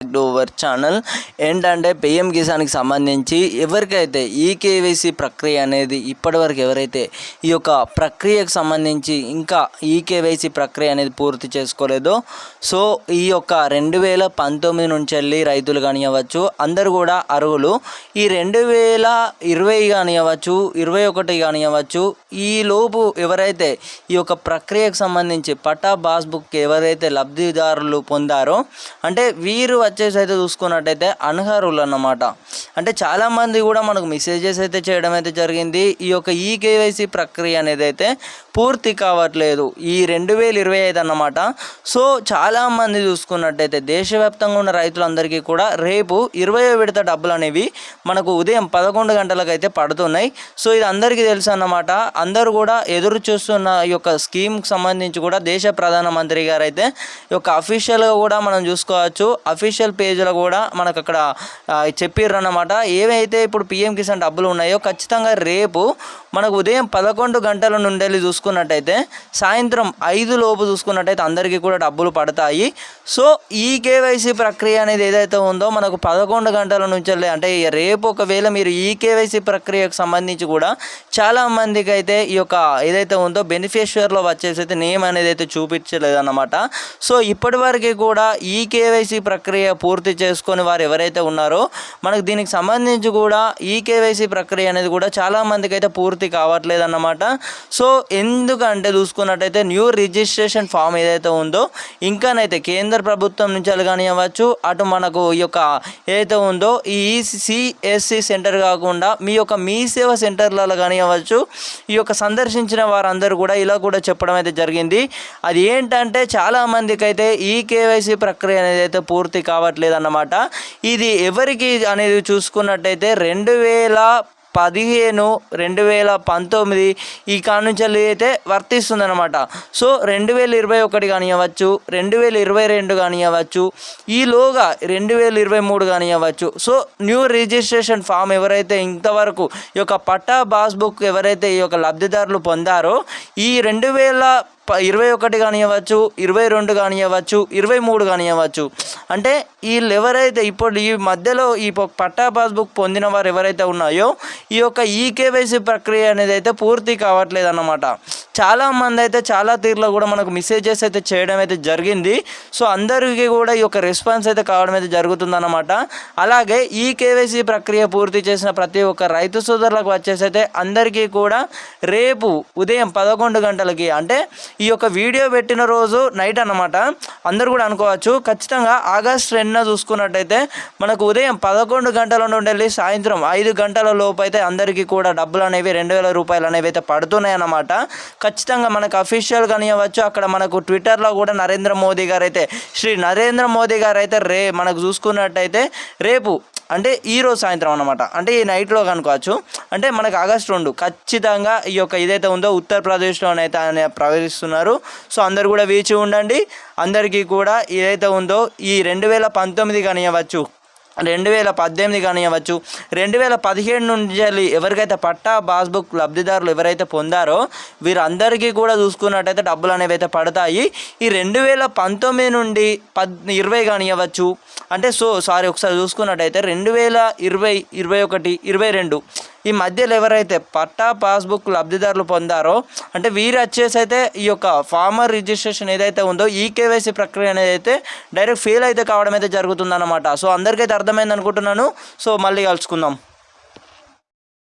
Back to our channel. ఏంటంటే PM కిసాన్కి సంబంధించి ఎవరికైతే ఈ కేవైసీ ప్రక్రియ అనేది ఇప్పటివరకు ఎవరైతే ఈ యొక్క ప్రక్రియకు సంబంధించి ఇంకా ఈ కేవైసీ ప్రక్రియ అనేది పూర్తి చేసుకోలేదో, సో ఈ యొక్క 2019 నుంచి వెళ్ళి రైతులు కానివ్వచ్చు అందరూ కూడా అర్హులు. ఈ 2020 కానివ్వచ్చు 21 కానివ్వచ్చు ఈ లోపు ఎవరైతే ఈ యొక్క ప్రక్రియకు సంబంధించి పట్టా పాస్బుక్ ఎవరైతే లబ్ధిదారులు పొందారో అంటే వీరు వచ్చేసి అయితే చూసుకున్నట్టయితే అనర్హులు అన్నమాట. అంటే చాలామంది కూడా మనకు మెసేజెస్ అయితే చేయడం అయితే జరిగింది. ఈ యొక్క ఈ కేవైసీ ప్రక్రియ అనేది అయితే పూర్తి కావట్లేదు ఈ 2025 అన్నమాట. సో చాలామంది చూసుకున్నట్టయితే దేశవ్యాప్తంగా ఉన్న రైతులందరికీ కూడా రేపు 20వ విడత డబ్బులు అనేవి మనకు ఉదయం 11 గంటలకు అయితే పడుతున్నాయి. సో ఇది అందరికీ తెలుసు అన్నమాట. అందరూ కూడా ఎదురు చూస్తున్న ఈ యొక్క స్కీమ్కి సంబంధించి కూడా దేశ ప్రధానమంత్రి గారు అయితే ఈ యొక్క అఫీషియల్గా కూడా మనం చూసుకోవచ్చు. అఫీషియల్ పేజ్లో కూడా మనకు అక్కడ చెప్పిర్రన్నమాట. ఏవైతే ఇప్పుడు పిఎం కిసాన్ డబ్బులు ఉన్నాయో ఖచ్చితంగా రేపు మనకు ఉదయం 11 గంటల నుండి వెళ్ళి చూసుకున్నట్టయితే సాయంత్రం 5 లోపు చూసుకున్నట్టయితే అందరికీ కూడా డబ్బులు పడతాయి. సో ఈ కేవైసీ ప్రక్రియ అనేది ఏదైతే ఉందో మనకు 11 గంటల నుంచి అంటే రేపు ఒకవేళ మీరు ఈ కేవైసీ ప్రక్రియకు సంబంధించి కూడా చాలామందికి అయితే ఈ యొక్క ఏదైతే ఉందో బెనిఫిషియర్లో వచ్చేసి అయితే నేమ్ అనేది అయితే చూపించలేదన్నమాట. సో ఇప్పటివరకు కూడా ఈ కేవైసీ ప్రక్రియ పూర్తి చేసుకొని వారు ఎవరైతే ఉన్నారో మనకు దీనికి సంబంధించి కూడా ఈ కేవైసీ ప్రక్రియ అనేది కూడా చాలామందికి అయితే పూర్తి కావట్లేదన్నమాట. సో ఎందుకంటే చూసుకున్నట్టయితే న్యూ రిజిస్ట్రేషన్ ఫామ్ ఏదైతే ఉందో ఇంకానైతే కేంద్ర ప్రభుత్వం నుంచి కానివ్వచ్చు అటు మనకు ఈ యొక్క ఏదైతే ఉందో ఈ సిఎస్సి సెంటర్ కాకుండా మీ యొక్క మీ సేవ సెంటర్లలో కానివ్వచ్చు ఈ యొక్క సందర్శించిన వారందరూ కూడా ఇలా కూడా చెప్పడం అయితే జరిగింది. అది ఏంటంటే చాలామందికి అయితే ఈ కేవైసీ ప్రక్రియ అనేది అయితే పూర్తి కావట్లేదు అన్నమాట. ఇది ఎవరికి అనేది చూసుకున్నట్టయితే 2015 2019 ఈ కానుంచి అయితే వర్తిస్తుందన్నమాట. సో 2021 కానివ్వచ్చు 2022 కానివ్వచ్చు ఈలోగా 2023 కానివ్వచ్చు. సో న్యూ రిజిస్ట్రేషన్ ఫామ్ ఎవరైతే ఇంతవరకు ఈ యొక్క పట్టా పాస్బుక్ ఎవరైతే ఈ యొక్క లబ్ధిదారులు పొందారో ఈ 2021 కానివ్వచ్చు 22 కానివ్వచ్చు 23 కానివ్వచ్చు అంటే వీళ్ళు ఎవరైతే ఇప్పుడు ఈ మధ్యలో ఈ పట్టా పాస్బుక్ పొందిన వారు ఎవరైతే ఉన్నాయో ఈ యొక్క ఈ కేవైసీ ప్రక్రియ అనేది అయితే పూర్తి కావట్లేదు అన్నమాట. చాలామంది అయితే చాలా తీరులో కూడా మనకు మెసేజెస్ అయితే చేయడం అయితే జరిగింది. సో అందరికీ కూడా ఈ యొక్క రెస్పాన్స్ అయితే కావడం అయితే జరుగుతుందన్నమాట. అలాగే ఈ కేవైసీ ప్రక్రియ పూర్తి చేసిన ప్రతి ఒక్క రైతు సోదరులకు వచ్చేసి అయితే అందరికీ కూడా రేపు ఉదయం 11 గంటలకి అంటే ఈ యొక్క వీడియో పెట్టిన రోజు నైట్ అన్నమాట. అందరూ కూడా అనుకోవచ్చు ఖచ్చితంగా ఆగస్టు 2న చూసుకున్నట్టయితే మనకు ఉదయం 11 గంటల నుండి వెళ్ళి సాయంత్రం 5 గంటల లోపు అయితే అందరికీ కూడా డబ్బులు అనేవి 2000 రూపాయలు అనేవి అయితే పడుతున్నాయి అన్నమాట. ఖచ్చితంగా మనకు అఫీషియల్ కానివ్వచ్చు అక్కడ మనకు ట్విట్టర్లో కూడా నరేంద్ర మోదీ గారు అయితే శ్రీ నరేంద్ర మోదీ గారు అయితే మనకు చూసుకున్నట్టయితే రేపు అంటే ఈరోజు సాయంత్రం అన్నమాట అంటే ఈ నైట్లో కనుకోవచ్చు అంటే మనకు ఆగస్టు 2 ఖచ్చితంగా ఈ యొక్క ఏదైతే ఉందో ఉత్తరప్రదేశ్లోనైతే ఆయన ప్రవేశిస్తున్నారు. సో అందరు కూడా వేచి ఉండండి. అందరికీ కూడా ఏదైతే ఉందో ఈ 2019 కానివ్వచ్చు 2018 కానివ్వచ్చు 2017 నుంచి ఎవరికైతే పట్టా పాస్బుక్ లబ్ధిదారులు ఎవరైతే పొందారో వీరందరికీ కూడా చూసుకున్నట్టయితే డబ్బులు అనేవి అయితే పడతాయి. ఈ 2019 నుండి 20 కానివ్వచ్చు అంటే ఒకసారి చూసుకున్నట్టయితే 2020 21 22 ఈ మధ్యలో ఎవరైతే పట్టా పాస్బుక్ లబ్ధిదారులు పొందారో అంటే వీరు వచ్చేసి అయితే ఈ యొక్క ఫార్మర్ రిజిస్ట్రేషన్ ఏదైతే ఉందో ఈ కేవైసీ ప్రక్రియ అనేది అయితే డైరెక్ట్ ఫెయిల్ అయితే కావడం అయితే జరుగుతుందన్నమాట. సో అందరికైతే అర్థమైంది అనుకుంటున్నాను. సో మళ్ళీ కలుసుకుందాం.